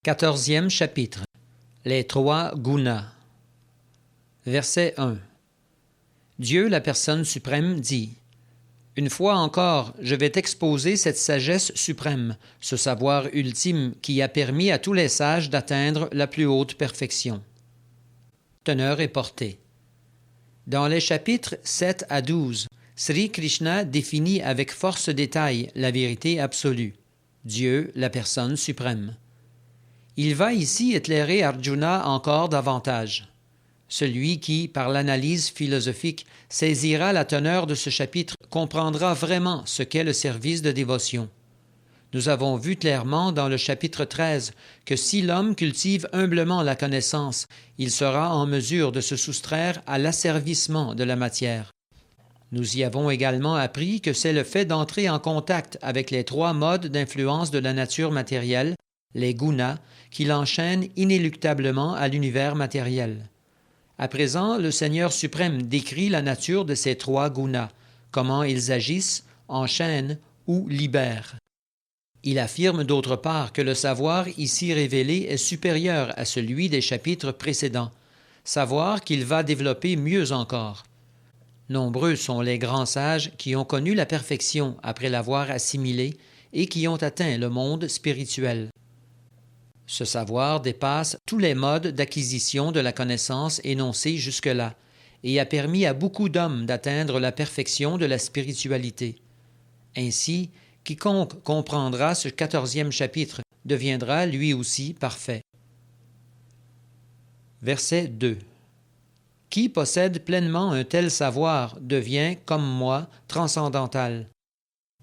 14e chapitre. Les trois gunas. Verset 1. Dieu, la personne suprême, dit: Une fois encore, je vais t'exposer cette sagesse suprême, ce savoir ultime qui a permis à tous les sages d'atteindre la plus haute perfection. Teneur et portée. Dans les chapitres 7 à 12, Sri Krishna définit avec force détail la vérité absolue, Dieu, la personne suprême. Il va ici éclairer Arjuna encore davantage. Celui qui, par l'analyse philosophique, saisira la teneur de ce chapitre comprendra vraiment ce qu'est le service de dévotion. Nous avons vu clairement dans le chapitre 13 que si l'homme cultive humblement la connaissance, il sera en mesure de se soustraire à l'asservissement de la matière. Nous y avons également appris que c'est le fait d'entrer en contact avec les trois modes d'influence de la nature matérielle, les gunas, qui l'enchaînent inéluctablement à l'univers matériel. À présent, le Seigneur suprême décrit la nature de ces trois gunas, comment ils agissent, enchaînent ou libèrent. Il affirme d'autre part que le savoir ici révélé est supérieur à celui des chapitres précédents, savoir qu'il va développer mieux encore. Nombreux sont les grands sages qui ont connu la perfection après l'avoir assimilée et qui ont atteint le monde spirituel. Ce savoir dépasse tous les modes d'acquisition de la connaissance énoncés jusque-là et a permis à beaucoup d'hommes d'atteindre la perfection de la spiritualité. Ainsi, quiconque comprendra ce 14e chapitre deviendra lui aussi parfait. Verset 2. Qui possède pleinement un tel savoir devient, comme moi, transcendantal.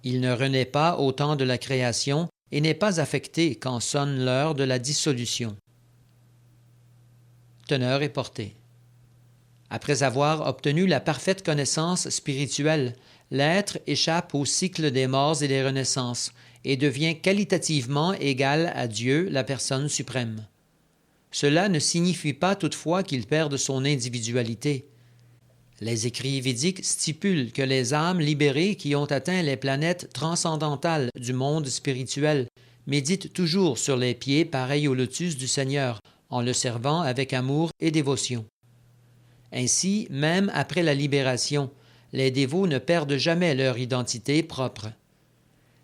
Il ne renaît pas au temps de la création et n'est pas affecté quand sonne l'heure de la dissolution. Teneur et portée. Après avoir obtenu la parfaite connaissance spirituelle, l'être échappe au cycle des morts et des renaissances et devient qualitativement égal à Dieu, la personne suprême. Cela ne signifie pas toutefois qu'il perde son individualité. Les écrits védiques stipulent que les âmes libérées qui ont atteint les planètes transcendantales du monde spirituel méditent toujours sur les pieds pareils au lotus du Seigneur, en le servant avec amour et dévotion. Ainsi, même après la libération, les dévots ne perdent jamais leur identité propre.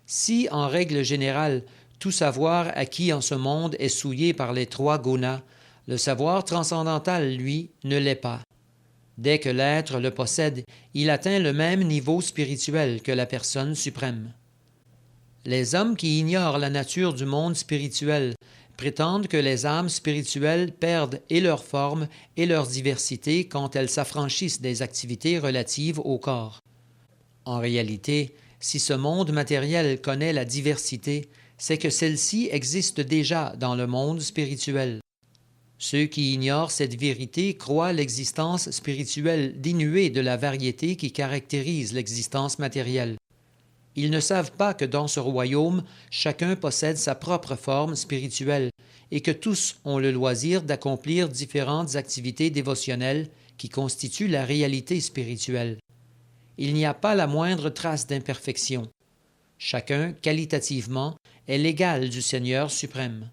Si, en règle générale, tout savoir acquis en ce monde est souillé par les trois gunas, le savoir transcendantal, lui, ne l'est pas. Dès que l'être le possède, il atteint le même niveau spirituel que la personne suprême. Les hommes qui ignorent la nature du monde spirituel prétendent que les âmes spirituelles perdent et leur forme et leur diversité quand elles s'affranchissent des activités relatives au corps. En réalité, si ce monde matériel connaît la diversité, c'est que celle-ci existe déjà dans le monde spirituel. Ceux qui ignorent cette vérité croient l'existence spirituelle dénuée de la variété qui caractérise l'existence matérielle. Ils ne savent pas que dans ce royaume, chacun possède sa propre forme spirituelle et que tous ont le loisir d'accomplir différentes activités dévotionnelles qui constituent la réalité spirituelle. Il n'y a pas la moindre trace d'imperfection. Chacun, qualitativement, est l'égal du Seigneur suprême.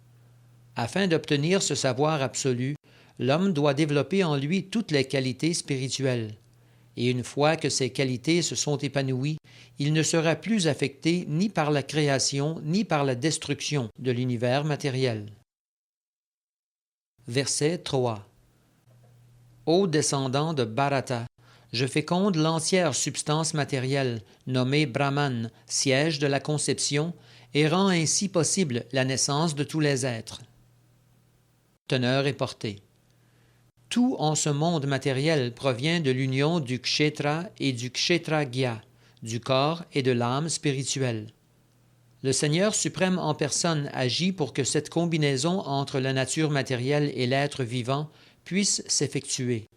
Afin d'obtenir ce savoir absolu, l'homme doit développer en lui toutes les qualités spirituelles. Et une fois que ces qualités se sont épanouies, il ne sera plus affecté ni par la création ni par la destruction de l'univers matériel. Verset 3. Ô descendant de Bharata, je féconde l'entière substance matérielle, nommée Brahman, siège de la conception, et rend ainsi possible la naissance de tous les êtres. Teneur et portée. Tout en ce monde matériel provient de l'union du kshetra et du kshetragya, du corps et de l'âme spirituelle. Le Seigneur suprême en personne agit pour que cette combinaison entre la nature matérielle et l'être vivant puisse s'effectuer.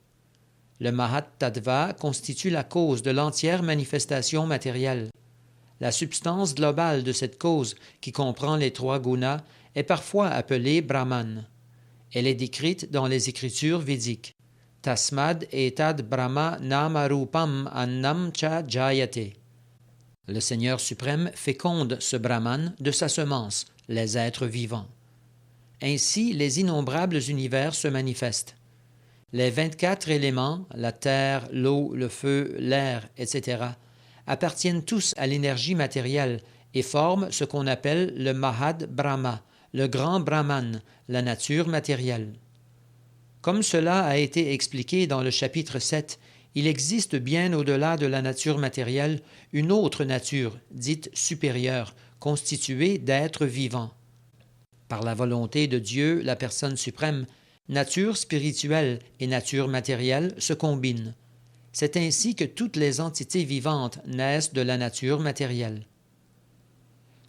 Le Mahat Tattva constitue la cause de l'entière manifestation matérielle. La substance globale de cette cause, qui comprend les trois gunas, est parfois appelée Brahman. Elle est décrite dans les écritures védiques. Tasmad etad Brahma namarupam annam cha jayate. Le Seigneur suprême féconde ce Brahman de sa semence, les êtres vivants. Ainsi, les innombrables univers se manifestent. Les 24 éléments, la terre, l'eau, le feu, l'air, etc., appartiennent tous à l'énergie matérielle et forment ce qu'on appelle le Mahad Brahma, le grand Brahman, la nature matérielle. Comme cela a été expliqué dans le chapitre 7, il existe bien au-delà de la nature matérielle une autre nature, dite supérieure, constituée d'êtres vivants. Par la volonté de Dieu, la personne suprême, nature spirituelle et nature matérielle se combinent. C'est ainsi que toutes les entités vivantes naissent de la nature matérielle.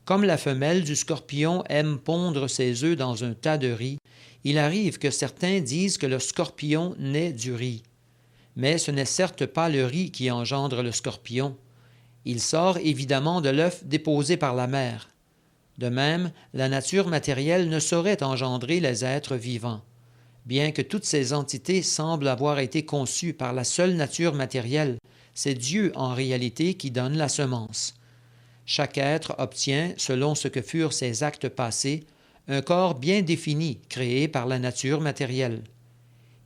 Comme la femelle du scorpion aime pondre ses œufs dans un tas de riz, il arrive que certains disent que le scorpion naît du riz. Mais ce n'est certes pas le riz qui engendre le scorpion. Il sort évidemment de l'œuf déposé par la mère. De même, la nature matérielle ne saurait engendrer les êtres vivants. Bien que toutes ces entités semblent avoir été conçues par la seule nature matérielle, c'est Dieu en réalité qui donne la semence. Chaque être obtient, selon ce que furent ses actes passés, un corps bien défini créé par la nature matérielle.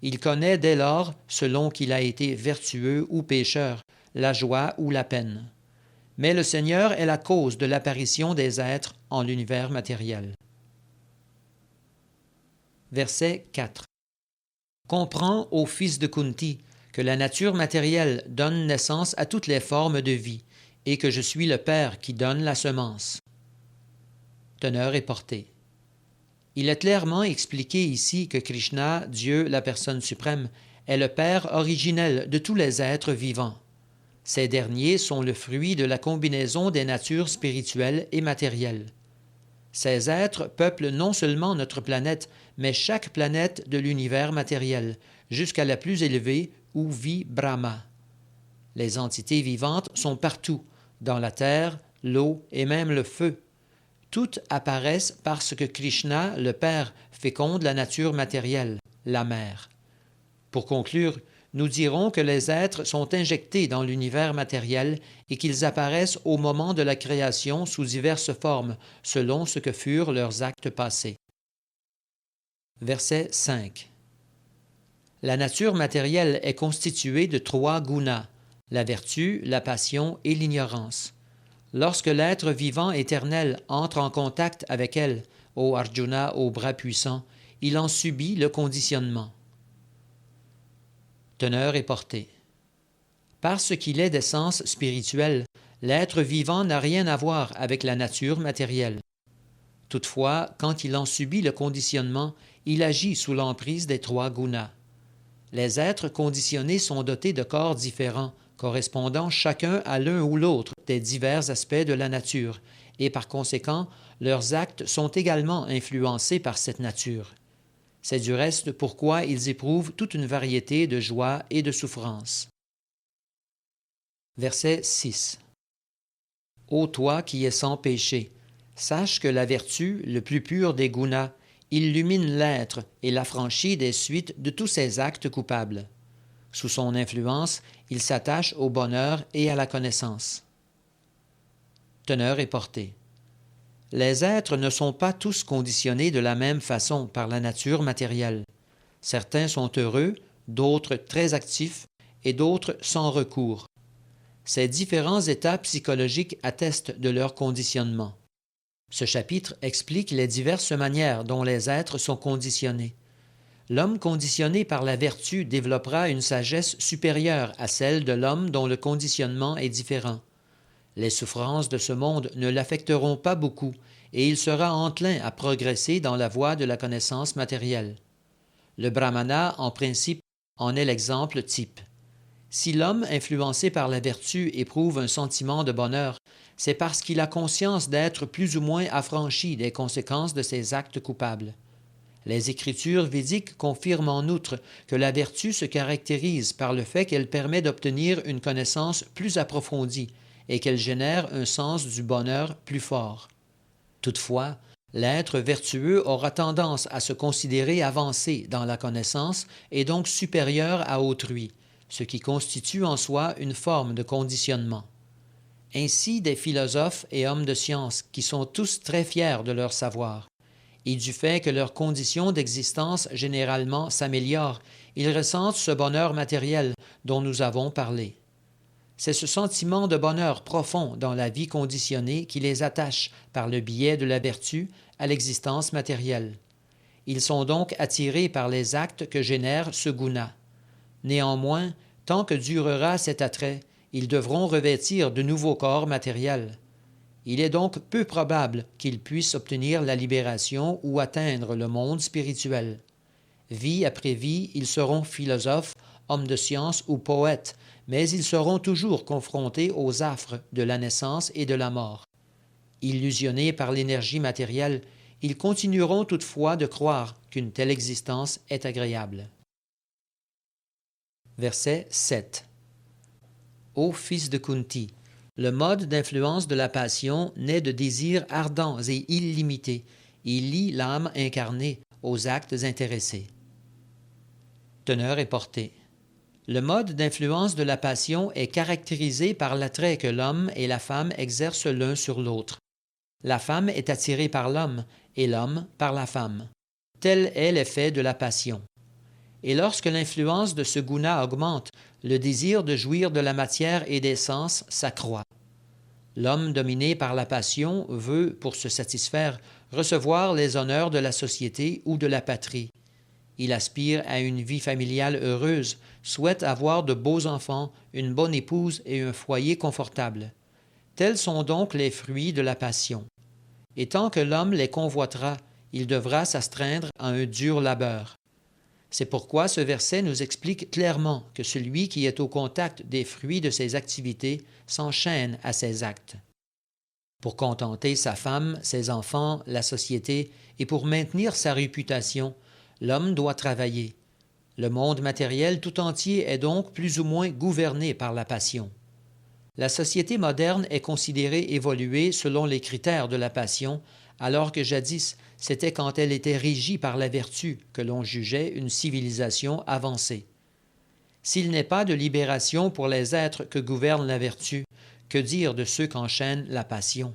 Il connaît dès lors, selon qu'il a été vertueux ou pécheur, la joie ou la peine. Mais le Seigneur est la cause de l'apparition des êtres en l'univers matériel. Verset 4. Comprends, ô fils de Kunti, que la nature matérielle donne naissance à toutes les formes de vie, et que je suis le Père qui donne la semence. Teneur et portée. Il est clairement expliqué ici que Krishna, Dieu, la personne suprême, est le Père originel de tous les êtres vivants. Ces derniers sont le fruit de la combinaison des natures spirituelles et matérielles. Ces êtres peuplent non seulement notre planète, mais chaque planète de l'univers matériel, jusqu'à la plus élevée où vit Brahma. Les entités vivantes sont partout, dans la terre, l'eau et même le feu. Toutes apparaissent parce que Krishna, le Père, féconde la nature matérielle, la mère. Pour conclure, nous dirons que les êtres sont injectés dans l'univers matériel et qu'ils apparaissent au moment de la création sous diverses formes, selon ce que furent leurs actes passés. Verset 5. La nature matérielle est constituée de 3 gunas, la vertu, la passion et l'ignorance. Lorsque l'être vivant éternel entre en contact avec elle, ô Arjuna, au bras puissant, il en subit le conditionnement. Teneur et portée. Parce qu'il est d'essence spirituelle, l'être vivant n'a rien à voir avec la nature matérielle. Toutefois, quand il en subit le conditionnement, il agit sous l'emprise des 3 gunas. Les êtres conditionnés sont dotés de corps différents, correspondant chacun à l'un ou l'autre des divers aspects de la nature, et par conséquent, leurs actes sont également influencés par cette nature. C'est du reste pourquoi ils éprouvent toute une variété de joie et de souffrance. Verset 6. Ô toi qui es sans péché, sache que la vertu, le plus pur des gunas, illumine l'être et l'affranchit des suites de tous ses actes coupables. Sous son influence, il s'attache au bonheur et à la connaissance. Teneur et portée. Les êtres ne sont pas tous conditionnés de la même façon par la nature matérielle. Certains sont heureux, d'autres très actifs et d'autres sans recours. Ces différents états psychologiques attestent de leur conditionnement. Ce chapitre explique les diverses manières dont les êtres sont conditionnés. L'homme conditionné par la vertu développera une sagesse supérieure à celle de l'homme dont le conditionnement est différent. Les souffrances de ce monde ne l'affecteront pas beaucoup et il sera enclin à progresser dans la voie de la connaissance matérielle. Le brahmana, en principe, en est l'exemple type. Si l'homme influencé par la vertu éprouve un sentiment de bonheur, c'est parce qu'il a conscience d'être plus ou moins affranchi des conséquences de ses actes coupables. Les écritures védiques confirment en outre que la vertu se caractérise par le fait qu'elle permet d'obtenir une connaissance plus approfondie et qu'elle génère un sens du bonheur plus fort. Toutefois, l'être vertueux aura tendance à se considérer avancé dans la connaissance et donc supérieur à autrui, ce qui constitue en soi une forme de conditionnement. Ainsi, des philosophes et hommes de science qui sont tous très fiers de leur savoir, et du fait que leurs conditions d'existence généralement s'améliorent, ils ressentent ce bonheur matériel dont nous avons parlé. C'est ce sentiment de bonheur profond dans la vie conditionnée qui les attache, par le biais de la vertu, à l'existence matérielle. Ils sont donc attirés par les actes que génère ce guna. Néanmoins, tant que durera cet attrait, ils devront revêtir de nouveaux corps matériels. Il est donc peu probable qu'ils puissent obtenir la libération ou atteindre le monde spirituel. Vie après vie, ils seront philosophes, hommes de science ou poètes, mais ils seront toujours confrontés aux affres de la naissance et de la mort. Illusionnés par l'énergie matérielle, ils continueront toutefois de croire qu'une telle existence est agréable. Verset 7. Ô fils de Kunti, le mode d'influence de la passion naît de désirs ardents et illimités. Il lie l'âme incarnée aux actes intéressés. Teneur et portée. Le mode d'influence de la passion est caractérisé par l'attrait que l'homme et la femme exercent l'un sur l'autre. La femme est attirée par l'homme et l'homme par la femme. Tel est l'effet de la passion. Et lorsque l'influence de ce guna augmente, le désir de jouir de la matière et des sens s'accroît. L'homme dominé par la passion veut, pour se satisfaire, recevoir les honneurs de la société ou de la patrie. Il aspire à une vie familiale heureuse, souhaite avoir de beaux enfants, une bonne épouse et un foyer confortable. Tels sont donc les fruits de la passion. Et tant que l'homme les convoitera, il devra s'astreindre à un dur labeur. C'est pourquoi ce verset nous explique clairement que celui qui est au contact des fruits de ses activités s'enchaîne à ses actes. Pour contenter sa femme, ses enfants, la société, et pour maintenir sa réputation, l'homme doit travailler. Le monde matériel tout entier est donc plus ou moins gouverné par la passion. La société moderne est considérée évoluée selon les critères de la passion, alors que jadis, c'était quand elle était régie par la vertu que l'on jugeait une civilisation avancée. S'il n'est pas de libération pour les êtres que gouverne la vertu, que dire de ceux qu'enchaîne la passion?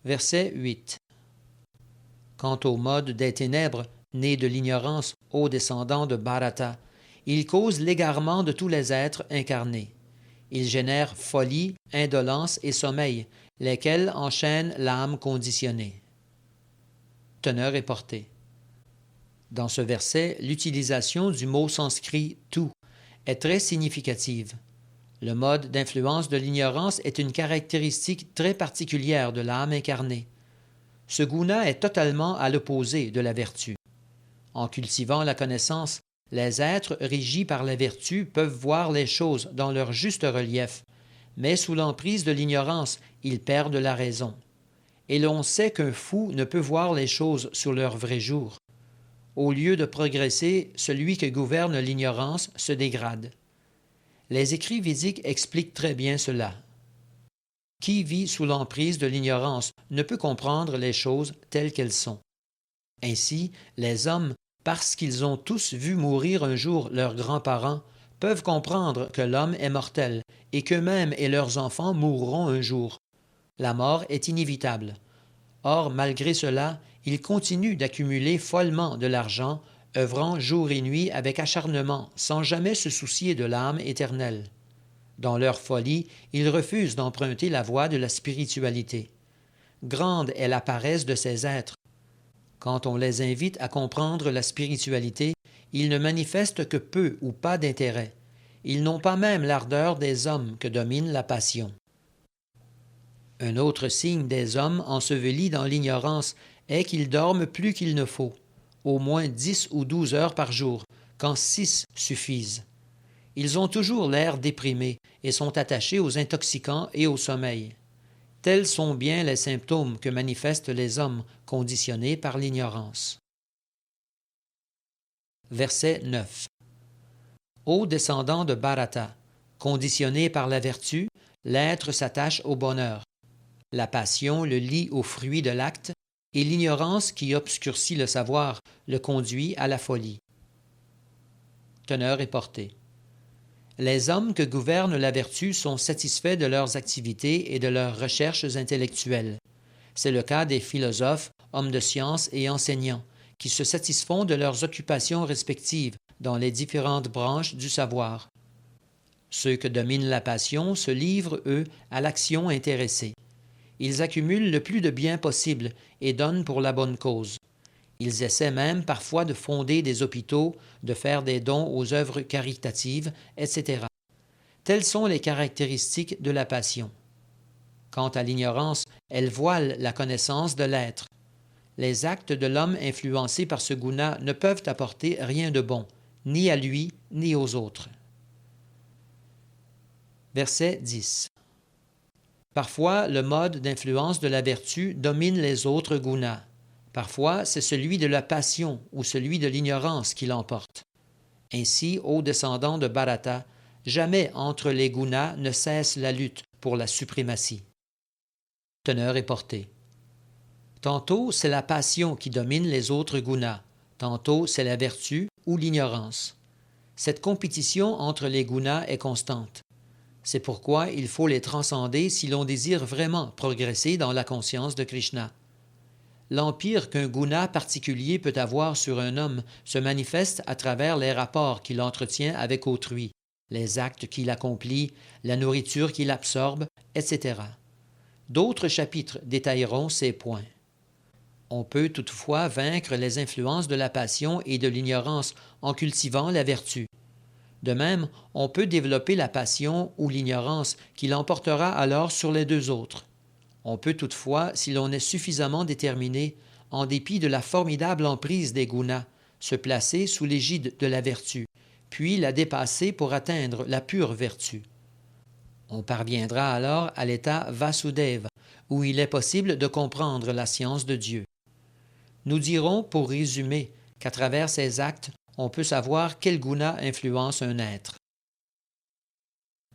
Verset 8. Quant au mode des ténèbres, né de l'ignorance, ô descendant de Bharata, il cause l'égarement de tous les êtres incarnés. Il génère folie, indolence et sommeil, lesquels enchaînent l'âme conditionnée. Teneur et portée. Dans ce verset, l'utilisation du mot sanskrit « tout » est très significative. Le mode d'influence de l'ignorance est une caractéristique très particulière de l'âme incarnée. Ce guna est totalement à l'opposé de la vertu. En cultivant la connaissance, les êtres régis par la vertu peuvent voir les choses dans leur juste relief, mais sous l'emprise de l'ignorance, ils perdent la raison. Et l'on sait qu'un fou ne peut voir les choses sur leur vrai jour. Au lieu de progresser, celui que gouverne l'ignorance se dégrade. Les écrits védiques expliquent très bien cela. Qui vit sous l'emprise de l'ignorance ne peut comprendre les choses telles qu'elles sont. Ainsi, les hommes, parce qu'ils ont tous vu mourir un jour leurs grands-parents, peuvent comprendre que l'homme est mortel et qu'eux-mêmes et leurs enfants mourront un jour. La mort est inévitable. Or, malgré cela, ils continuent d'accumuler follement de l'argent, œuvrant jour et nuit avec acharnement, sans jamais se soucier de l'âme éternelle. Dans leur folie, ils refusent d'emprunter la voie de la spiritualité. Grande est la paresse de ces êtres. Quand on les invite à comprendre la spiritualité, ils ne manifestent que peu ou pas d'intérêt. Ils n'ont pas même l'ardeur des hommes que domine la passion. Un autre signe des hommes ensevelis dans l'ignorance est qu'ils dorment plus qu'il ne faut, au moins 10 ou 12 heures par jour, quand 6 suffisent. Ils ont toujours l'air déprimés et sont attachés aux intoxicants et au sommeil. Tels sont bien les symptômes que manifestent les hommes conditionnés par l'ignorance. Verset 9. Ô descendant de Bharata, conditionné par la vertu, l'être s'attache au bonheur. La passion le lie au fruit de l'acte, et l'ignorance qui obscurcit le savoir le conduit à la folie. Teneur et portée. Les hommes que gouverne la vertu sont satisfaits de leurs activités et de leurs recherches intellectuelles. C'est le cas des philosophes, hommes de science et enseignants, qui se satisfont de leurs occupations respectives dans les différentes branches du savoir. Ceux que domine la passion se livrent, eux, à l'action intéressée. Ils accumulent le plus de biens possible et donnent pour la bonne cause. Ils essaient même parfois de fonder des hôpitaux, de faire des dons aux œuvres caritatives, etc. Telles sont les caractéristiques de la passion. Quant à l'ignorance, elle voile la connaissance de l'être. Les actes de l'homme influencé par ce guna ne peuvent apporter rien de bon, ni à lui, ni aux autres. Verset 10. Parfois, le mode d'influence de la vertu domine les autres gunas. Parfois, c'est celui de la passion ou celui de l'ignorance qui l'emporte. Ainsi, ô descendants de Bharata, jamais entre les gunas ne cesse la lutte pour la suprématie. Teneur et portée. Tantôt, c'est la passion qui domine les autres gunas, tantôt, c'est la vertu ou l'ignorance. Cette compétition entre les gunas est constante. C'est pourquoi il faut les transcender si l'on désire vraiment progresser dans la conscience de Krishna. L'empire qu'un guna particulier peut avoir sur un homme se manifeste à travers les rapports qu'il entretient avec autrui, les actes qu'il accomplit, la nourriture qu'il absorbe, etc. D'autres chapitres détailleront ces points. On peut toutefois vaincre les influences de la passion et de l'ignorance en cultivant la vertu. De même, on peut développer la passion ou l'ignorance qui l'emportera alors sur les deux autres. On peut toutefois, si l'on est suffisamment déterminé, en dépit de la formidable emprise des gunas, se placer sous l'égide de la vertu, puis la dépasser pour atteindre la pure vertu. On parviendra alors à l'état Vasudeva, où il est possible de comprendre la science de Dieu. Nous dirons, pour résumer, qu'à travers ces actes, on peut savoir quel guna influence un être.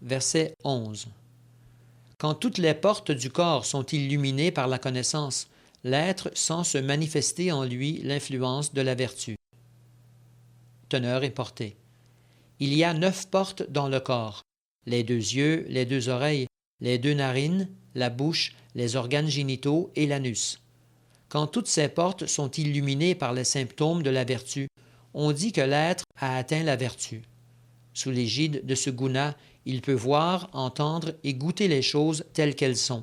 Verset 11. Quand toutes les portes du corps sont illuminées par la connaissance, l'être sent se manifester en lui l'influence de la vertu. Teneur et portée. Il y a 9 portes dans le corps, les 2 yeux, les 2 oreilles, les 2 narines, la bouche, les organes génitaux et l'anus. Quand toutes ces portes sont illuminées par les symptômes de la vertu, on dit que l'être a atteint la vertu. Sous l'égide de ce guna, il peut voir, entendre et goûter les choses telles qu'elles sont.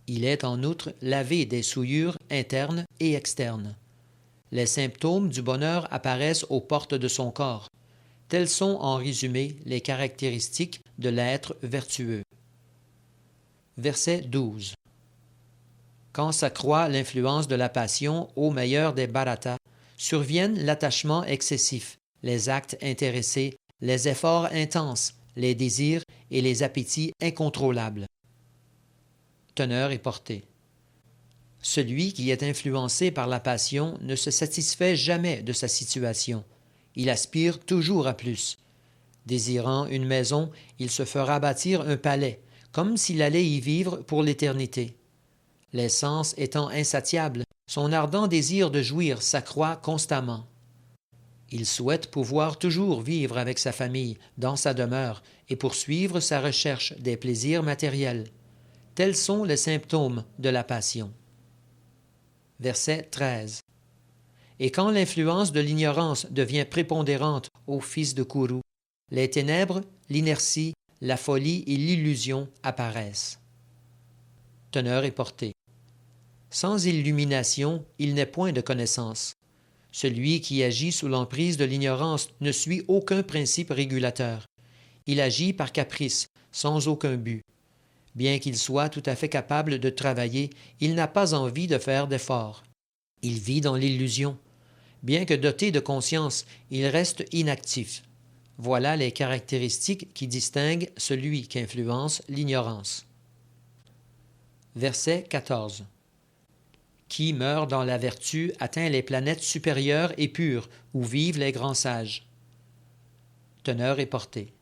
Il est en outre lavé des souillures internes et externes. Les symptômes du bonheur apparaissent aux portes de son corps. Telles sont en résumé les caractéristiques de l'être vertueux. Verset 12. Quand s'accroît l'influence de la passion au meilleur des bharata, surviennent l'attachement excessif, les actes intéressés, les efforts intenses, les désirs et les appétits incontrôlables. Teneur et portée. Celui qui est influencé par la passion ne se satisfait jamais de sa situation. Il aspire toujours à plus. Désirant une maison, il se fera bâtir un palais, comme s'il allait y vivre pour l'éternité. Les sens étant insatiables, son ardent désir de jouir s'accroît constamment. Il souhaite pouvoir toujours vivre avec sa famille, dans sa demeure, et poursuivre sa recherche des plaisirs matériels. Tels sont les symptômes de la passion. Verset 13. Et quand l'influence de l'ignorance devient prépondérante au fils de Kuru, les ténèbres, l'inertie, la folie et l'illusion apparaissent. Teneur et portée. Sans illumination, il n'est point de connaissance. Celui qui agit sous l'emprise de l'ignorance ne suit aucun principe régulateur. Il agit par caprice, sans aucun but. Bien qu'il soit tout à fait capable de travailler, il n'a pas envie de faire d'efforts. Il vit dans l'illusion. Bien que doté de conscience, il reste inactif. Voilà les caractéristiques qui distinguent celui qui influence l'ignorance. Verset 14. Qui meurt dans la vertu atteint les planètes supérieures et pures où vivent les grands sages. Teneur et portée.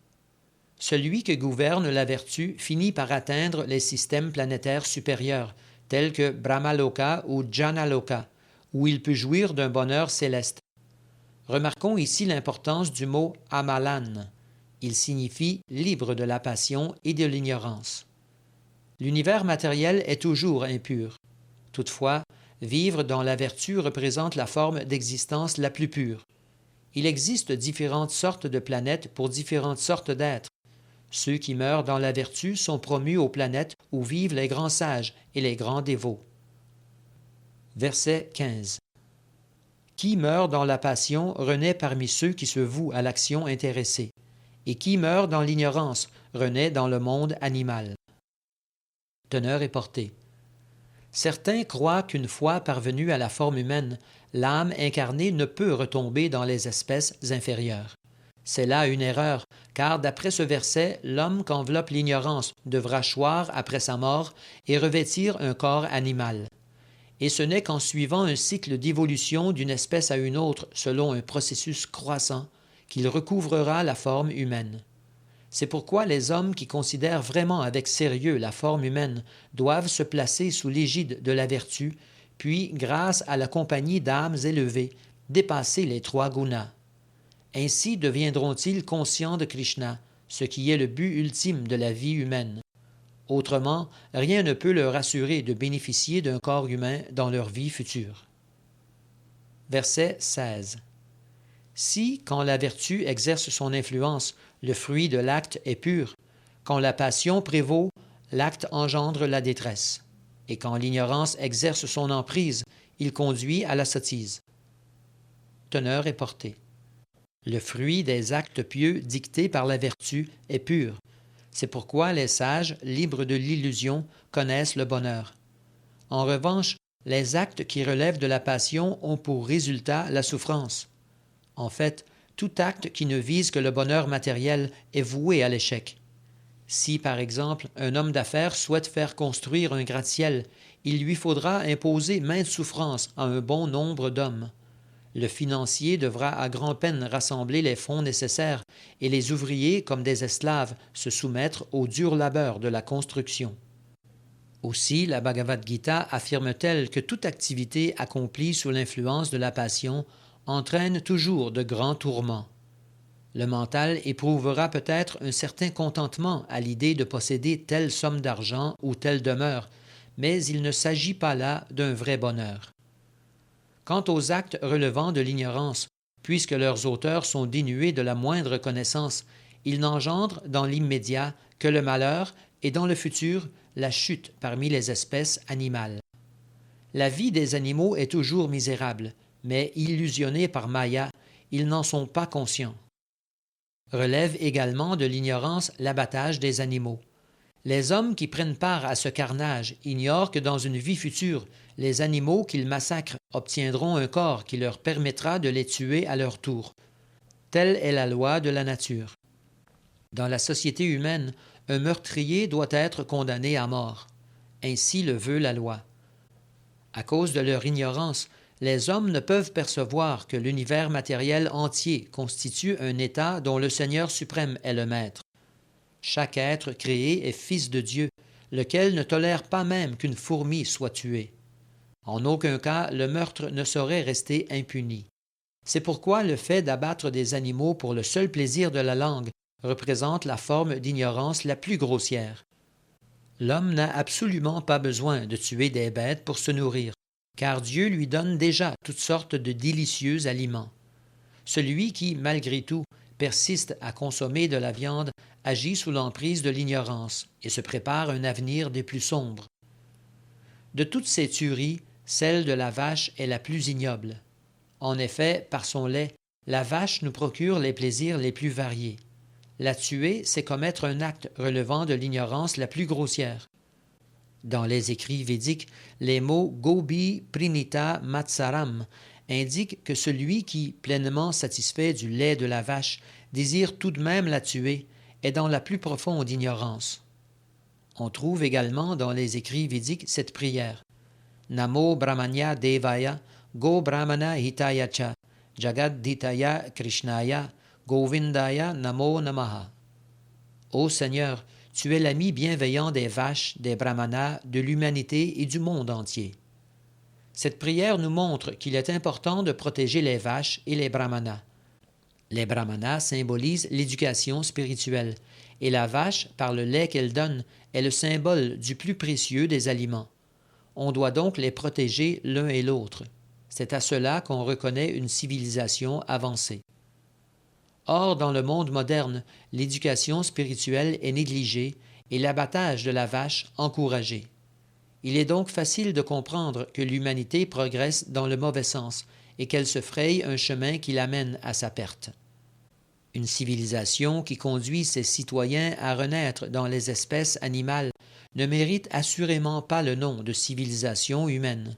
Celui que gouverne la vertu finit par atteindre les systèmes planétaires supérieurs, tels que Brahmaloka ou Janaloka, où il peut jouir d'un bonheur céleste. Remarquons ici l'importance du mot amalan. Il signifie libre de la passion et de l'ignorance. L'univers matériel est toujours impur. Toutefois, Vivre dans la vertu représente la forme d'existence la plus pure. Il existe différentes sortes de planètes pour différentes sortes d'êtres. Ceux qui meurent dans la vertu sont promus aux planètes où vivent les grands sages et les grands dévots. Verset 15. Qui meurt dans la passion renaît parmi ceux qui se vouent à l'action intéressée, et qui meurt dans l'ignorance renaît dans le monde animal. Teneur et portée. Certains croient qu'une fois parvenue à la forme humaine, l'âme incarnée ne peut retomber dans les espèces inférieures. C'est là une erreur, car d'après ce verset, l'homme qu'enveloppe l'ignorance devra choir après sa mort et revêtir un corps animal. Et ce n'est qu'en suivant un cycle d'évolution d'une espèce à une autre selon un processus croissant qu'il recouvrera la forme humaine. C'est pourquoi les hommes qui considèrent vraiment avec sérieux la forme humaine doivent se placer sous l'égide de la vertu, puis, grâce à la compagnie d'âmes élevées, dépasser les trois gunas. Ainsi deviendront-ils conscients de Krishna, ce qui est le but ultime de la vie humaine. Autrement, rien ne peut leur assurer de bénéficier d'un corps humain dans leur vie future. Verset 16. Si, quand la vertu exerce son influence, le fruit de l'acte est pur, quand la passion prévaut, l'acte engendre la détresse, et quand l'ignorance exerce son emprise, il conduit à la sottise. Teneur et portée. Le fruit des actes pieux dictés par la vertu est pur. C'est pourquoi les sages, libres de l'illusion, connaissent le bonheur. En revanche, les actes qui relèvent de la passion ont pour résultat la souffrance. En fait, tout acte qui ne vise que le bonheur matériel est voué à l'échec. Si, par exemple, un homme d'affaires souhaite faire construire un gratte-ciel, il lui faudra imposer maintes souffrances à un bon nombre d'hommes. Le financier devra à grand-peine rassembler les fonds nécessaires et les ouvriers, comme des esclaves, se soumettre au dur labeur de la construction. Aussi, la Bhagavad Gita affirme-t-elle que toute activité accomplie sous l'influence de la passion entraîne toujours de grands tourments. Le mental éprouvera peut-être un certain contentement à l'idée de posséder telle somme d'argent ou telle demeure, mais il ne s'agit pas là d'un vrai bonheur. Quant aux actes relevant de l'ignorance, puisque leurs auteurs sont dénués de la moindre connaissance, ils n'engendrent dans l'immédiat que le malheur et dans le futur la chute parmi les espèces animales. La vie des animaux est toujours misérable, mais illusionnés par Maya, ils n'en sont pas conscients. Relève également de l'ignorance l'abattage des animaux. Les hommes qui prennent part à ce carnage ignorent que dans une vie future, les animaux qu'ils massacrent obtiendront un corps qui leur permettra de les tuer à leur tour. Telle est la loi de la nature. Dans la société humaine, un meurtrier doit être condamné à mort. Ainsi le veut la loi. À cause de leur ignorance, les hommes ne peuvent percevoir que l'univers matériel entier constitue un état dont le Seigneur suprême est le maître. Chaque être créé est fils de Dieu, lequel ne tolère pas même qu'une fourmi soit tuée. En aucun cas, le meurtre ne saurait rester impuni. C'est pourquoi le fait d'abattre des animaux pour le seul plaisir de la langue représente la forme d'ignorance la plus grossière. L'homme n'a absolument pas besoin de tuer des bêtes pour se nourrir, car Dieu lui donne déjà toutes sortes de délicieux aliments. Celui qui, malgré tout, persiste à consommer de la viande agit sous l'emprise de l'ignorance et se prépare un avenir des plus sombres. De toutes ces tueries, celle de la vache est la plus ignoble. En effet, par son lait, la vache nous procure les plaisirs les plus variés. La tuer, c'est commettre un acte relevant de l'ignorance la plus grossière. Dans les écrits védiques, les mots Gobi Prinita Matsaram indiquent que celui qui, pleinement satisfait du lait de la vache, désire tout de même la tuer, est dans la plus profonde ignorance. On trouve également dans les écrits védiques cette prière. Namo Brahmanya Devaya Go Brahmana Hitaya Cha Jagadhitaya Krishnaya Govindaya Namo Namaha. Ô Seigneur, tu es l'ami bienveillant des vaches, des brahmanas, de l'humanité et du monde entier. Cette prière nous montre qu'il est important de protéger les vaches et les brahmanas. Les brahmanas symbolisent l'éducation spirituelle, et la vache, par le lait qu'elle donne, est le symbole du plus précieux des aliments. On doit donc les protéger l'un et l'autre. C'est à cela qu'on reconnaît une civilisation avancée. Or, dans le monde moderne, l'éducation spirituelle est négligée et l'abattage de la vache encouragé. Il est donc facile de comprendre que l'humanité progresse dans le mauvais sens et qu'elle se fraye un chemin qui l'amène à sa perte. Une civilisation qui conduit ses citoyens à renaître dans les espèces animales ne mérite assurément pas le nom de civilisation humaine.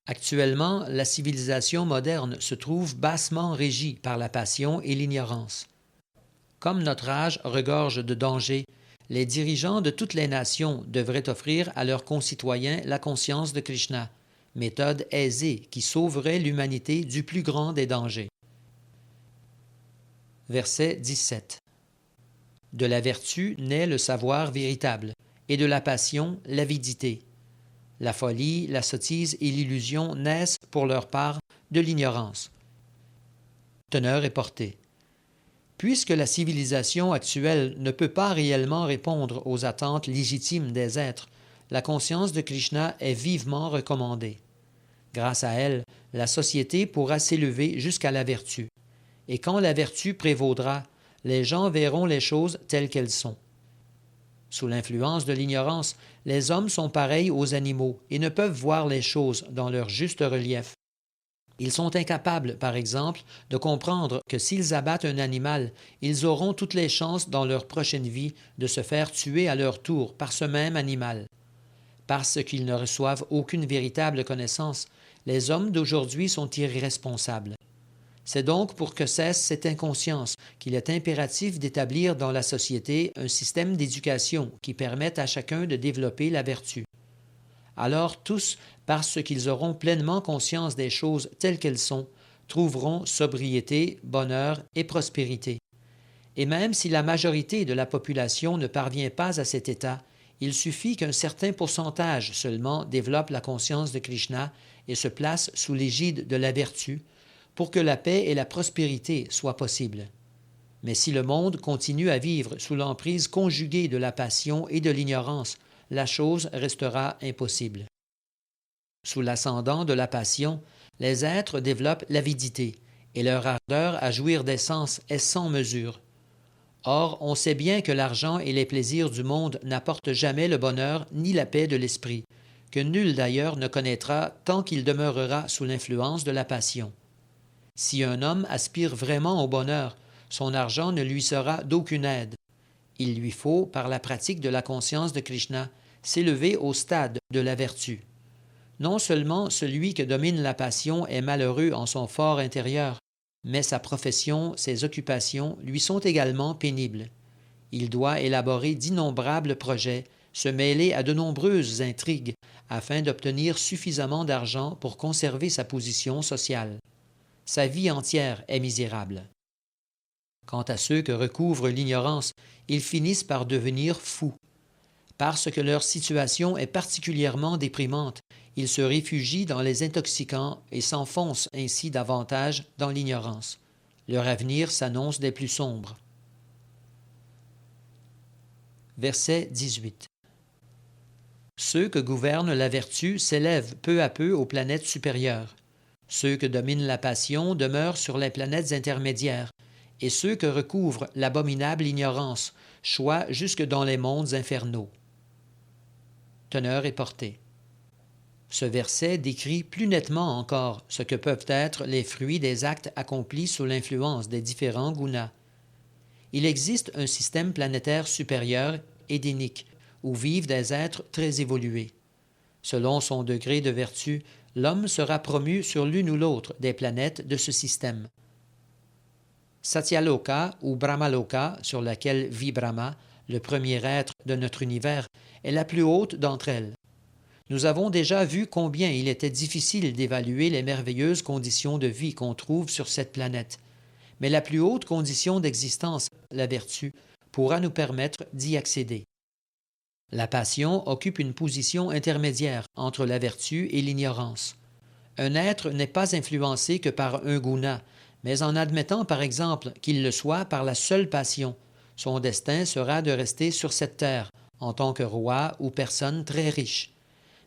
Actuellement, la civilisation moderne se trouve bassement régie par la passion et l'ignorance. Comme notre âge regorge de dangers, les dirigeants de toutes les nations devraient offrir à leurs concitoyens la conscience de Krishna, méthode aisée qui sauverait l'humanité du plus grand des dangers. Verset 17. De la vertu naît le savoir véritable, et de la passion l'avidité. La folie, la sottise et l'illusion naissent pour leur part de l'ignorance. Teneur et portée. Puisque la civilisation actuelle ne peut pas réellement répondre aux attentes légitimes des êtres, la conscience de Krishna est vivement recommandée. Grâce à elle, la société pourra s'élever jusqu'à la vertu. Et quand la vertu prévaudra, les gens verront les choses telles qu'elles sont. Sous l'influence de l'ignorance, les hommes sont pareils aux animaux et ne peuvent voir les choses dans leur juste relief. Ils sont incapables, par exemple, de comprendre que s'ils abattent un animal, ils auront toutes les chances dans leur prochaine vie de se faire tuer à leur tour par ce même animal. Parce qu'ils ne reçoivent aucune véritable connaissance, les hommes d'aujourd'hui sont irresponsables. C'est donc pour que cesse cette inconscience qu'il est impératif d'établir dans la société un système d'éducation qui permette à chacun de développer la vertu. Alors tous, parce qu'ils auront pleinement conscience des choses telles qu'elles sont, trouveront sobriété, bonheur et prospérité. Et même si la majorité de la population ne parvient pas à cet état, il suffit qu'un certain pourcentage seulement développe la conscience de Krishna et se place sous l'égide de la vertu, pour que la paix et la prospérité soient possibles. Mais si le monde continue à vivre sous l'emprise conjuguée de la passion et de l'ignorance, la chose restera impossible. Sous l'ascendant de la passion, les êtres développent l'avidité, et leur ardeur à jouir des sens est sans mesure. Or, on sait bien que l'argent et les plaisirs du monde n'apportent jamais le bonheur ni la paix de l'esprit, que nul d'ailleurs ne connaîtra tant qu'il demeurera sous l'influence de la passion. Si un homme aspire vraiment au bonheur, son argent ne lui sera d'aucune aide. Il lui faut, par la pratique de la conscience de Krishna, s'élever au stade de la vertu. Non seulement celui que domine la passion est malheureux en son fort intérieur, mais sa profession, ses occupations lui sont également pénibles. Il doit élaborer d'innombrables projets, se mêler à de nombreuses intrigues, afin d'obtenir suffisamment d'argent pour conserver sa position sociale. Sa vie entière est misérable. Quant à ceux que recouvre l'ignorance, ils finissent par devenir fous. Parce que leur situation est particulièrement déprimante, ils se réfugient dans les intoxicants et s'enfoncent ainsi davantage dans l'ignorance. Leur avenir s'annonce des plus sombres. Verset 18. Ceux que gouverne la vertu s'élèvent peu à peu aux planètes supérieures. Ceux que domine la passion demeurent sur les planètes intermédiaires, et ceux que recouvre l'abominable ignorance choient jusque dans les mondes infernaux. Teneur et portée. Ce verset décrit plus nettement encore ce que peuvent être les fruits des actes accomplis sous l'influence des différents gunas. Il existe un système planétaire supérieur, édénique, où vivent des êtres très évolués. Selon son degré de vertu, l'homme sera promu sur l'une ou l'autre des planètes de ce système. Satyaloka ou Brahmaloka, sur laquelle vit Brahma, le premier être de notre univers, est la plus haute d'entre elles. Nous avons déjà vu combien il était difficile d'évaluer les merveilleuses conditions de vie qu'on trouve sur cette planète, mais la plus haute condition d'existence, la vertu, pourra nous permettre d'y accéder. La passion occupe une position intermédiaire entre la vertu et l'ignorance. Un être n'est pas influencé que par un guna, mais en admettant par exemple qu'il le soit par la seule passion, son destin sera de rester sur cette terre en tant que roi ou personne très riche.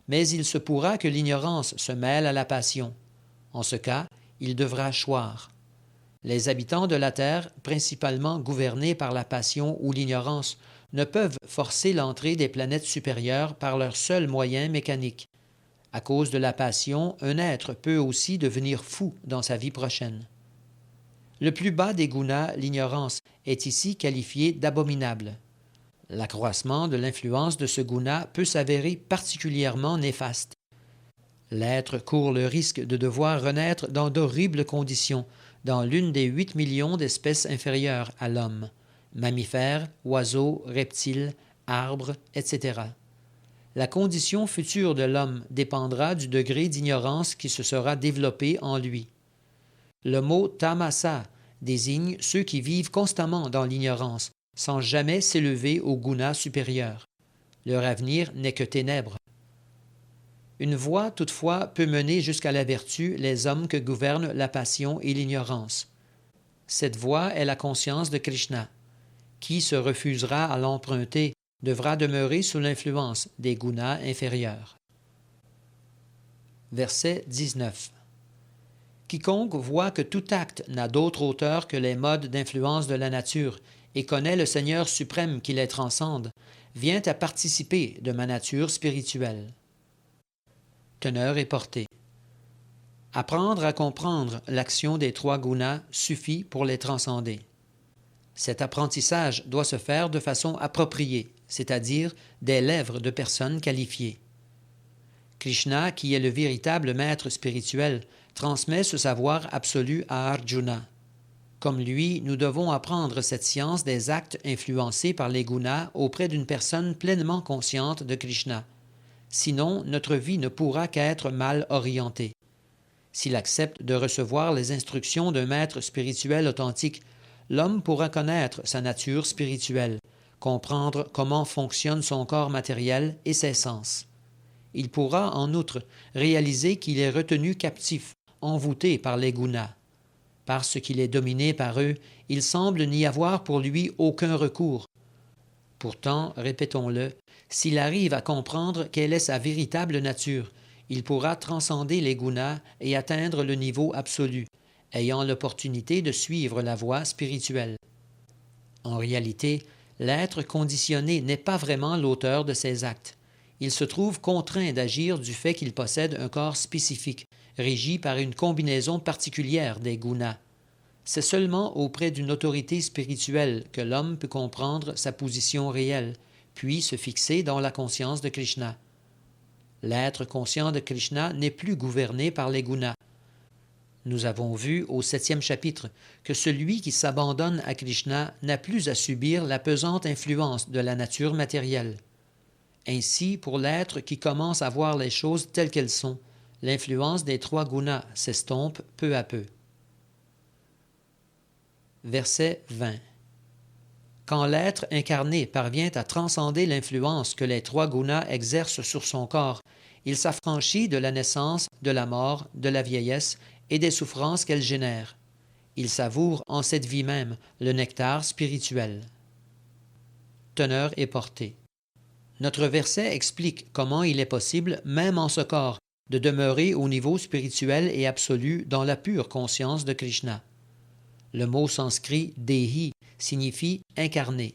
mais il se pourra que l'ignorance se mêle à la passion. En ce cas, il devra choir. Les habitants de la terre, principalement gouvernés par la passion ou l'ignorance, ne peuvent forcer l'entrée des planètes supérieures par leurs seuls moyens mécaniques. À cause de la passion, un être peut aussi devenir fou dans sa vie prochaine. Le plus bas des gunas, l'ignorance, est ici qualifié d'abominable. L'accroissement de l'influence de ce guna peut s'avérer particulièrement néfaste. L'être court le risque de devoir renaître dans d'horribles conditions, dans l'une des 8 millions d'espèces inférieures à l'homme, mammifères, oiseaux, reptiles, arbres, etc. La condition future de l'homme dépendra du degré d'ignorance qui se sera développé en lui. Le mot tamasa désigne ceux qui vivent constamment dans l'ignorance, sans jamais s'élever au guna supérieur. Leur avenir n'est que ténèbres. Une voie, toutefois, peut mener jusqu'à la vertu les hommes que gouvernent la passion et l'ignorance. Cette voie est la conscience de Krishna. Qui se refusera à l'emprunter devra demeurer sous l'influence des gunas inférieurs. Verset 19. Quiconque voit que tout acte n'a d'autre auteur que les modes d'influence de la nature et connaît le Seigneur suprême qui les transcende, vient à participer de ma nature spirituelle. Teneur et portée. Apprendre à comprendre l'action des 3 gunas suffit pour les transcender. Cet apprentissage doit se faire de façon appropriée, c'est-à-dire des lèvres de personnes qualifiées. Krishna, qui est le véritable maître spirituel, transmet ce savoir absolu à Arjuna. Comme lui, nous devons apprendre cette science des actes influencés par les gunas auprès d'une personne pleinement consciente de Krishna. Sinon, notre vie ne pourra qu'être mal orientée. S'il accepte de recevoir les instructions d'un maître spirituel authentique, l'homme pourra connaître sa nature spirituelle, comprendre comment fonctionne son corps matériel et ses sens. Il pourra, en outre, réaliser qu'il est retenu captif, envoûté par les gunas. Parce qu'il est dominé par eux, il semble n'y avoir pour lui aucun recours. Pourtant, répétons-le, s'il arrive à comprendre quelle est sa véritable nature, il pourra transcender les gunas et atteindre le niveau absolu, ayant l'opportunité de suivre la voie spirituelle. En réalité, l'être conditionné n'est pas vraiment l'auteur de ses actes. Il se trouve contraint d'agir du fait qu'il possède un corps spécifique, régi par une combinaison particulière des gunas. C'est seulement auprès d'une autorité spirituelle que l'homme peut comprendre sa position réelle, puis se fixer dans la conscience de Krishna. L'être conscient de Krishna n'est plus gouverné par les gunas. Nous avons vu au 7e chapitre que celui qui s'abandonne à Krishna n'a plus à subir la pesante influence de la nature matérielle. Ainsi, pour l'être qui commence à voir les choses telles qu'elles sont, l'influence des 3 gunas s'estompe peu à peu. Verset 20. Quand l'être incarné parvient à transcender l'influence que les 3 gunas exercent sur son corps, il s'affranchit de la naissance, de la mort, de la vieillesse et des souffrances qu'elles génèrent. Il savoure en cette vie même le nectar spirituel. Teneur et portée. Notre verset explique comment il est possible, même en ce corps, de demeurer au niveau spirituel et absolu dans la pure conscience de Krishna. Le mot sanskrit « dehi » signifie « incarné ».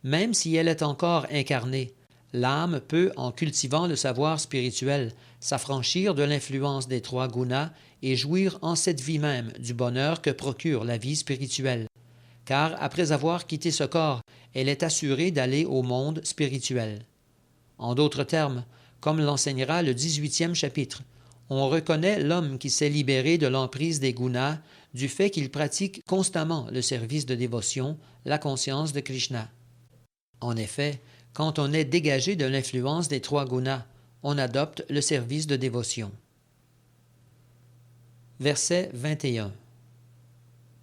Même si elle est encore incarnée, l'âme peut, en cultivant le savoir spirituel, s'affranchir de l'influence des 3 gunas et jouir en cette vie même du bonheur que procure la vie spirituelle. Car après avoir quitté ce corps, elle est assurée d'aller au monde spirituel. En d'autres termes, comme l'enseignera le 18e chapitre, on reconnaît l'homme qui s'est libéré de l'emprise des gunas du fait qu'il pratique constamment le service de dévotion, la conscience de Krishna. En effet, quand on est dégagé de l'influence des 3 gunas, on adopte le service de dévotion. Verset 21.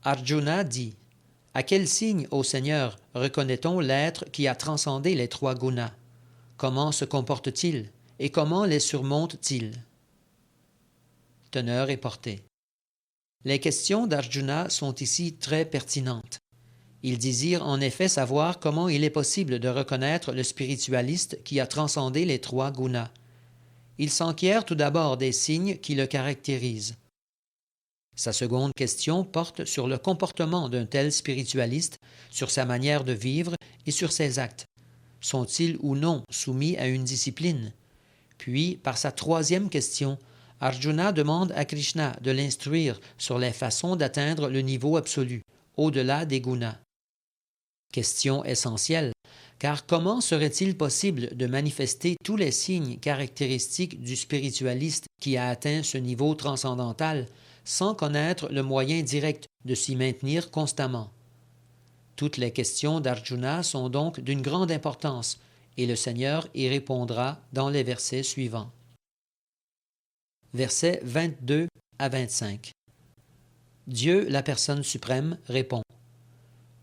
Arjuna dit: « À quel signe, ô Seigneur, reconnaît-on l'être qui a transcendé les 3 gunas? Comment se comporte-t-il et comment les surmonte-t-il » Teneur et portée. Les questions d'Arjuna sont ici très pertinentes. Il désire en effet savoir comment il est possible de reconnaître le spiritualiste qui a transcendé les 3 gunas. Il s'enquiert tout d'abord des signes qui le caractérisent. Sa seconde question porte sur le comportement d'un tel spiritualiste, sur sa manière de vivre et sur ses actes. Sont-ils ou non soumis à une discipline? Puis, par sa troisième question, Arjuna demande à Krishna de l'instruire sur les façons d'atteindre le niveau absolu, au-delà des gunas. Question essentielle, car comment serait-il possible de manifester tous les signes caractéristiques du spiritualiste qui a atteint ce niveau transcendantal sans connaître le moyen direct de s'y maintenir constamment? Toutes les questions d'Arjuna sont donc d'une grande importance, et le Seigneur y répondra dans les versets suivants. Versets 22 à 25. Dieu, la personne suprême, répond: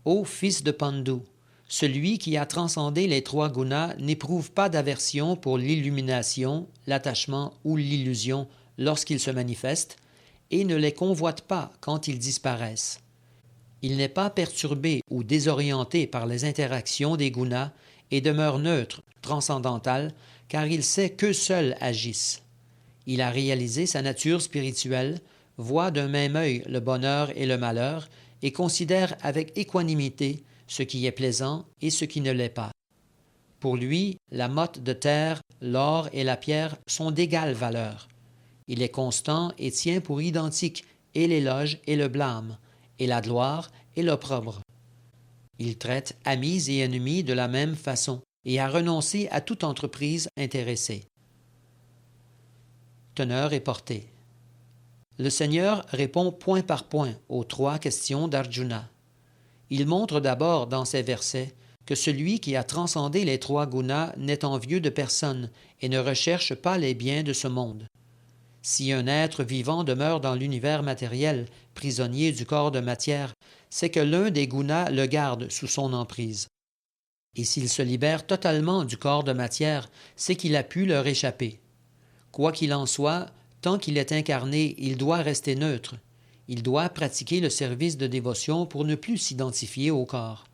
Ô fils de Pandu, celui qui a transcendé les trois gunas n'éprouve pas d'aversion pour l'illumination, l'attachement ou l'illusion lorsqu'ils se manifestent, et ne les convoite pas quand ils disparaissent. Il n'est pas perturbé ou désorienté par les interactions des gunas et demeure neutre, transcendantal, car il sait qu'eux seuls agissent. Il a réalisé sa nature spirituelle, voit d'un même œil le bonheur et le malheur, et considère avec équanimité ce qui est plaisant et ce qui ne l'est pas. Pour lui, la motte de terre, l'or et la pierre sont d'égale valeur. Il est constant et tient pour identique et l'éloge et le blâme, et la gloire et l'opprobre. Il traite amis et ennemis de la même façon et a renoncé à toute entreprise intéressée. Teneur et portée. Le Seigneur répond point par point aux trois questions d'Arjuna. Il montre d'abord dans ces versets que celui qui a transcendé les trois gunas n'est envieux de personne et ne recherche pas les biens de ce monde. Si un être vivant demeure dans l'univers matériel, prisonnier du corps de matière, c'est que l'un des gunas le garde sous son emprise. Et s'il se libère totalement du corps de matière, c'est qu'il a pu leur échapper. Quoi qu'il en soit, tant qu'il est incarné, il doit rester neutre. Il doit pratiquer le service de dévotion pour ne plus s'identifier au corps.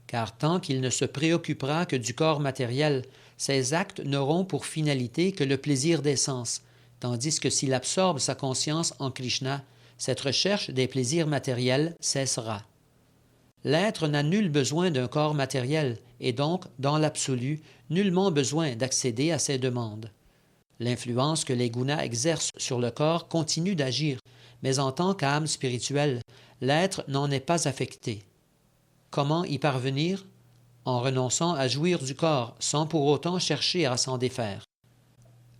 Car tant qu'il ne se préoccupera que du corps matériel, ses actes n'auront pour finalité que le plaisir des sens, tandis que s'il absorbe sa conscience en Krishna, cette recherche des plaisirs matériels cessera. L'être n'a nul besoin d'un corps matériel et donc, dans l'absolu, nullement besoin d'accéder à ses demandes. L'influence que les gunas exercent sur le corps continue d'agir, mais en tant qu'âme spirituelle, l'être n'en est pas affecté. Comment y parvenir? En renonçant à jouir du corps sans pour autant chercher à s'en défaire.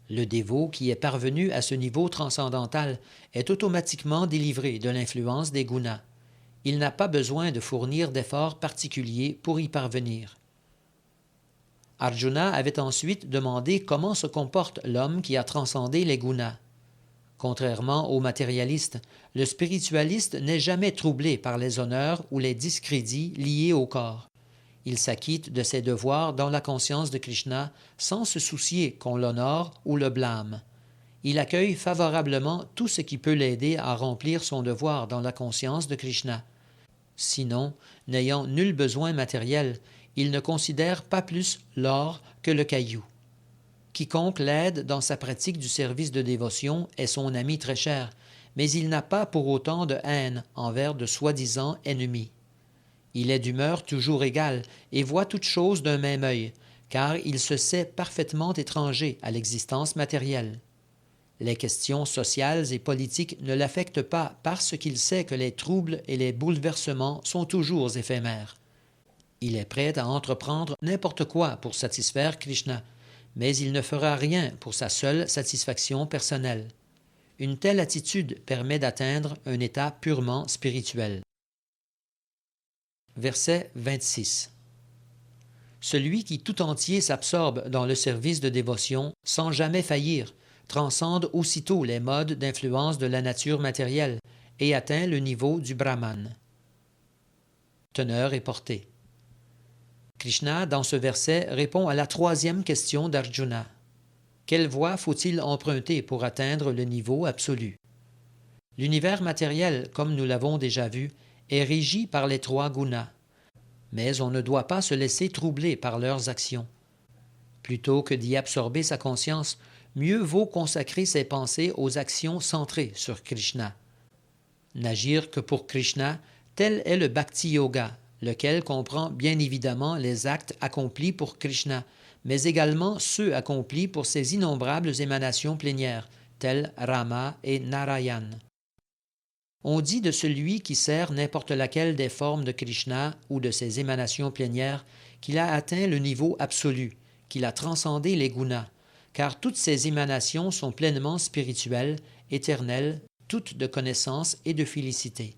Le dévot qui est parvenu à ce niveau transcendantal est automatiquement délivré de l'influence des gunas. Il n'a pas besoin de fournir d'efforts particuliers pour y parvenir. Arjuna avait ensuite demandé comment se comporte l'homme qui a transcendé les gunas. Contrairement au matérialiste, le spiritualiste n'est jamais troublé par les honneurs ou les discrédits liés au corps. Il s'acquitte de ses devoirs dans la conscience de Krishna sans se soucier qu'on l'honore ou le blâme. Il accueille favorablement tout ce qui peut l'aider à remplir son devoir dans la conscience de Krishna. Sinon, n'ayant nul besoin matériel, il ne considère pas plus l'or que le caillou. Quiconque l'aide dans sa pratique du service de dévotion est son ami très cher, mais il n'a pas pour autant de haine envers de soi-disant ennemis. Il est d'humeur toujours égale et voit toutes choses d'un même œil, car il se sait parfaitement étranger à l'existence matérielle. Les questions sociales et politiques ne l'affectent pas parce qu'il sait que les troubles et les bouleversements sont toujours éphémères. Il est prêt à entreprendre n'importe quoi pour satisfaire Krishna, mais il ne fera rien pour sa seule satisfaction personnelle. Une telle attitude permet d'atteindre un état purement spirituel. Verset 26. Celui qui tout entier s'absorbe dans le service de dévotion sans jamais faillir, transcende aussitôt les modes d'influence de la nature matérielle et atteint le niveau du Brahman. Teneur et portée. Krishna, dans ce verset, répond à la troisième question d'Arjuna. Quelle voie faut-il emprunter pour atteindre le niveau absolu? L'univers matériel, comme nous l'avons déjà vu, est régi par les trois gunas, mais on ne doit pas se laisser troubler par leurs actions. Plutôt que d'y absorber sa conscience, mieux vaut consacrer ses pensées aux actions centrées sur Krishna. N'agir que pour Krishna, tel est le Bhakti Yoga, lequel comprend bien évidemment les actes accomplis pour Krishna, mais également ceux accomplis pour ses innombrables émanations plénières, telles Rama et Narayan. On dit de celui qui sert n'importe laquelle des formes de Krishna ou de ses émanations plénières qu'il a atteint le niveau absolu, qu'il a transcendé les gunas, car toutes ces émanations sont pleinement spirituelles, éternelles, toutes de connaissance et de félicité.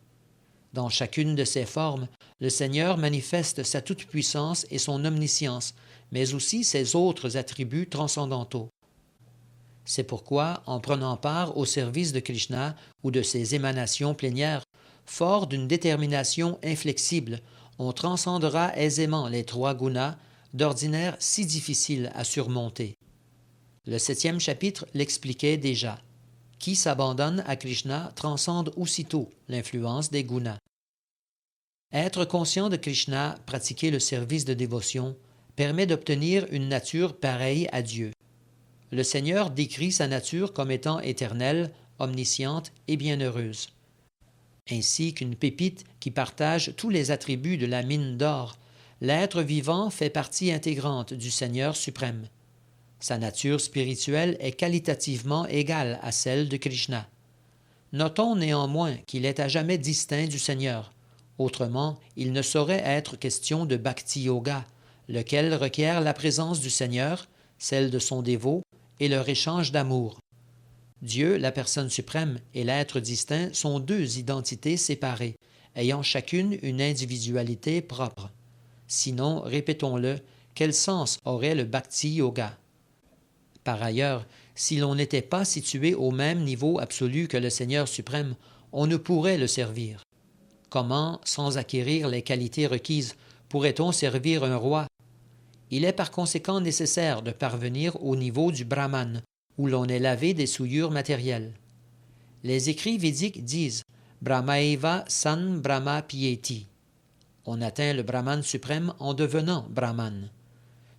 Dans chacune de ces formes, le Seigneur manifeste sa toute-puissance et son omniscience, mais aussi ses autres attributs transcendantaux. C'est pourquoi, en prenant part au service de Krishna ou de ses émanations plénières, fort d'une détermination inflexible, on transcendera aisément les 3 gunas, d'ordinaire si difficiles à surmonter. Le 7e chapitre l'expliquait déjà. Qui s'abandonne à Krishna transcende aussitôt l'influence des gunas. Être conscient de Krishna, pratiquer le service de dévotion, permet d'obtenir une nature pareille à Dieu. Le Seigneur décrit sa nature comme étant éternelle, omnisciente et bienheureuse. Ainsi qu'une pépite qui partage tous les attributs de la mine d'or, l'être vivant fait partie intégrante du Seigneur suprême. Sa nature spirituelle est qualitativement égale à celle de Krishna. Notons néanmoins qu'il est à jamais distinct du Seigneur. Autrement, il ne saurait être question de Bhakti Yoga, lequel requiert la présence du Seigneur, celle de son dévot, et leur échange d'amour. Dieu, la personne suprême, et l'être distinct sont 2 identités séparées, ayant chacune une individualité propre. Sinon, répétons-le, quel sens aurait le Bhakti Yoga? Par ailleurs, si l'on n'était pas situé au même niveau absolu que le Seigneur suprême, on ne pourrait le servir. Comment, sans acquérir les qualités requises, pourrait-on servir un roi? Il est par conséquent nécessaire de parvenir au niveau du Brahman, où l'on est lavé des souillures matérielles. Les écrits védiques disent « Brahmaeva san Brahma pieti ». On atteint le Brahman suprême en devenant Brahman.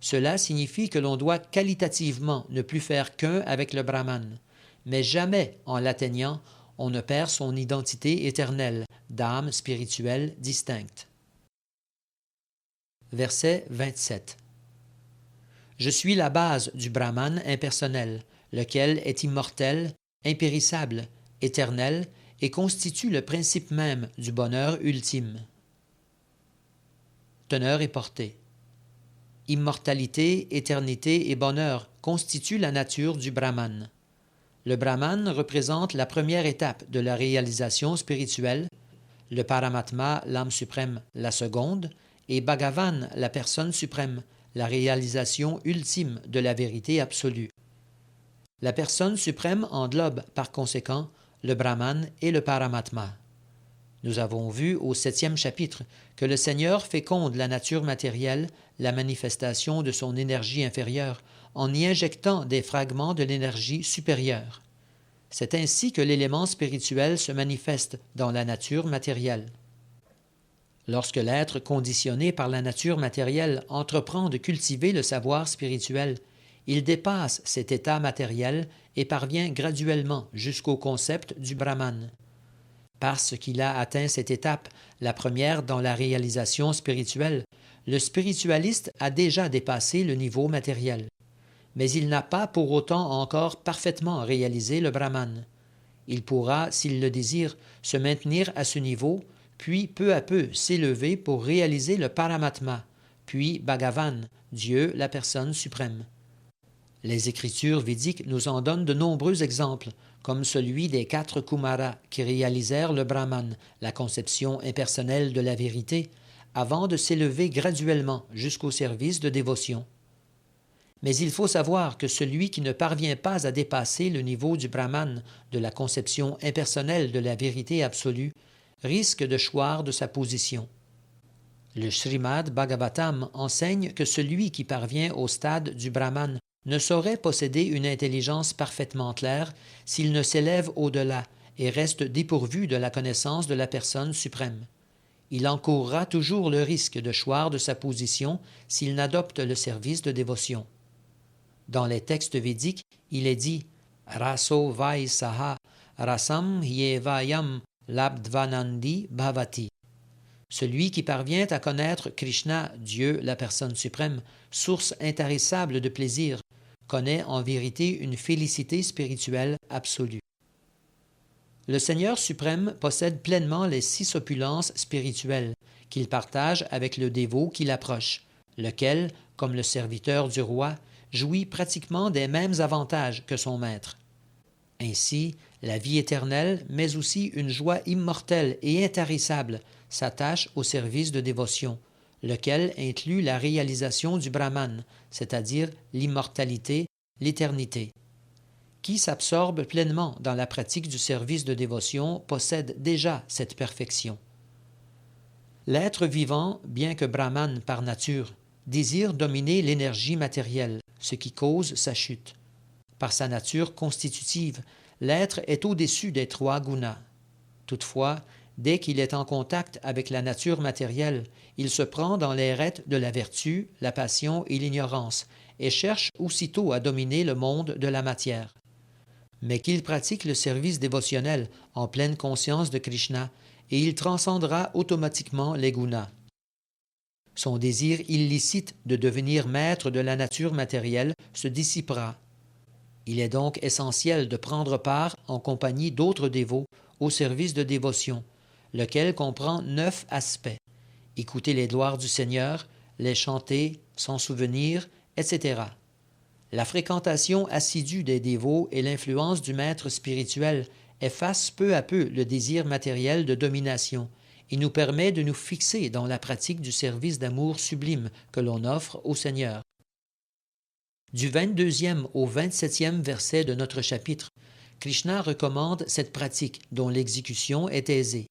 Cela signifie que l'on doit qualitativement ne plus faire qu'un avec le Brahman, mais jamais, en l'atteignant, on ne perd son identité éternelle, d'âme spirituelle distincte. Verset 27. Je suis la base du Brahman impersonnel, lequel est immortel, impérissable, éternel et constitue le principe même du bonheur ultime. Teneur et portée. Immortalité, éternité et bonheur constituent la nature du Brahman. Le Brahman représente la première étape de la réalisation spirituelle, le Paramatma, l'âme suprême, la seconde, et Bhagavan, la personne suprême, la réalisation ultime de la vérité absolue. La personne suprême englobe, par conséquent, le Brahman et le Paramatma. Nous avons vu au 7e chapitre que le Seigneur féconde la nature matérielle, la manifestation de son énergie inférieure, en y injectant des fragments de l'énergie supérieure. C'est ainsi que l'élément spirituel se manifeste dans la nature matérielle. Lorsque l'être conditionné par la nature matérielle entreprend de cultiver le savoir spirituel, il dépasse cet état matériel et parvient graduellement jusqu'au concept du Brahman. Parce qu'il a atteint cette étape, la première dans la réalisation spirituelle, le spiritualiste a déjà dépassé le niveau matériel. Mais il n'a pas pour autant encore parfaitement réalisé le Brahman. Il pourra, s'il le désire, se maintenir à ce niveau, puis peu à peu s'élever pour réaliser le Paramatma, puis Bhagavan, Dieu, la personne suprême. Les écritures védiques nous en donnent de nombreux exemples, comme celui des 4 Kumaras qui réalisèrent le Brahman, la conception impersonnelle de la vérité, avant de s'élever graduellement jusqu'au service de dévotion. Mais il faut savoir que celui qui ne parvient pas à dépasser le niveau du Brahman, de la conception impersonnelle de la vérité absolue, risque de choir de sa position. Le Srimad Bhagavatam enseigne que celui qui parvient au stade du Brahman ne saurait posséder une intelligence parfaitement claire s'il ne s'élève au-delà et reste dépourvu de la connaissance de la personne suprême. Il encourra toujours le risque de choir de sa position s'il n'adopte le service de dévotion. Dans les textes védiques, il est dit Raso vai saha rasam hyevayam labdvanandi bhavati. Celui qui parvient à connaître Krishna, Dieu, la personne suprême, source intarissable de plaisir, connaît en vérité une félicité spirituelle absolue. Le Seigneur suprême possède pleinement les 6 opulences spirituelles qu'il partage avec le dévot qui l'approche, lequel, comme le serviteur du roi, jouit pratiquement des mêmes avantages que son maître. Ainsi, la vie éternelle, mais aussi une joie immortelle et intarissable, s'attache au service de dévotion, lequel inclut la réalisation du Brahman, c'est-à-dire l'immortalité, l'éternité. Qui s'absorbe pleinement dans la pratique du service de dévotion possède déjà cette perfection. L'être vivant, bien que Brahman par nature, désire dominer l'énergie matérielle, ce qui cause sa chute. Par sa nature constitutive, l'être est au-dessus des 3 gunas. Toutefois, dès qu'il est en contact avec la nature matérielle, il se prend dans les rêtes de la vertu, la passion et l'ignorance, et cherche aussitôt à dominer le monde de la matière. Mais qu'il pratique le service dévotionnel en pleine conscience de Krishna, et il transcendra automatiquement les gunas. Son désir illicite de devenir maître de la nature matérielle se dissipera. Il est donc essentiel de prendre part, en compagnie d'autres dévots, au service de dévotion, lequel comprend 9 aspects. Écouter les gloires du Seigneur, les chanter, s'en souvenir, etc. La fréquentation assidue des dévots et l'influence du maître spirituel effacent peu à peu le désir matériel de domination et nous permet de nous fixer dans la pratique du service d'amour sublime que l'on offre au Seigneur. Du 22e au 27e verset de notre chapitre, Krishna recommande cette pratique dont l'exécution est aisée.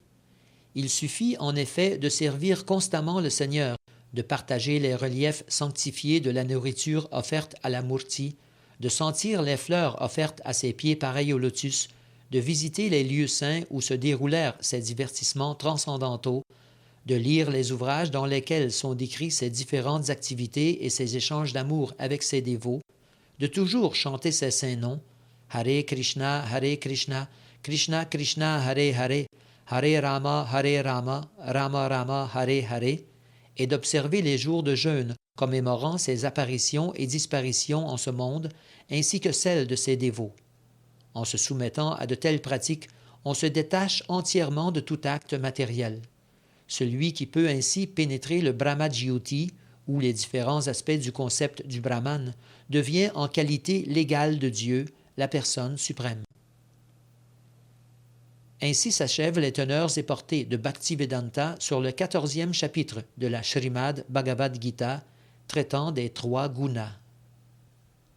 Il suffit en effet de servir constamment le Seigneur, de partager les reliefs sanctifiés de la nourriture offerte à la Murti, de sentir les fleurs offertes à ses pieds pareils au lotus, de visiter les lieux saints où se déroulèrent ces divertissements transcendantaux, de lire les ouvrages dans lesquels sont décrits ces différentes activités et ces échanges d'amour avec ses dévots, de toujours chanter ses saints noms, Hare Krishna, Krishna Krishna, Hare Hare, Hare Rama, Rama Rama, Hare Hare, et d'observer les jours de jeûne, commémorant ses apparitions et disparitions en ce monde, ainsi que celles de ses dévots. En se soumettant à de telles pratiques, on se détache entièrement de tout acte matériel. Celui qui peut ainsi pénétrer le Brahma-jyoti, ou les différents aspects du concept du Brahman, devient en qualité l'égale de Dieu, la personne suprême. Ainsi s'achèvent les teneurs et portées de Bhaktivedanta sur le 14e chapitre de la Srimad Bhagavad Gita, traitant des 3 gunas.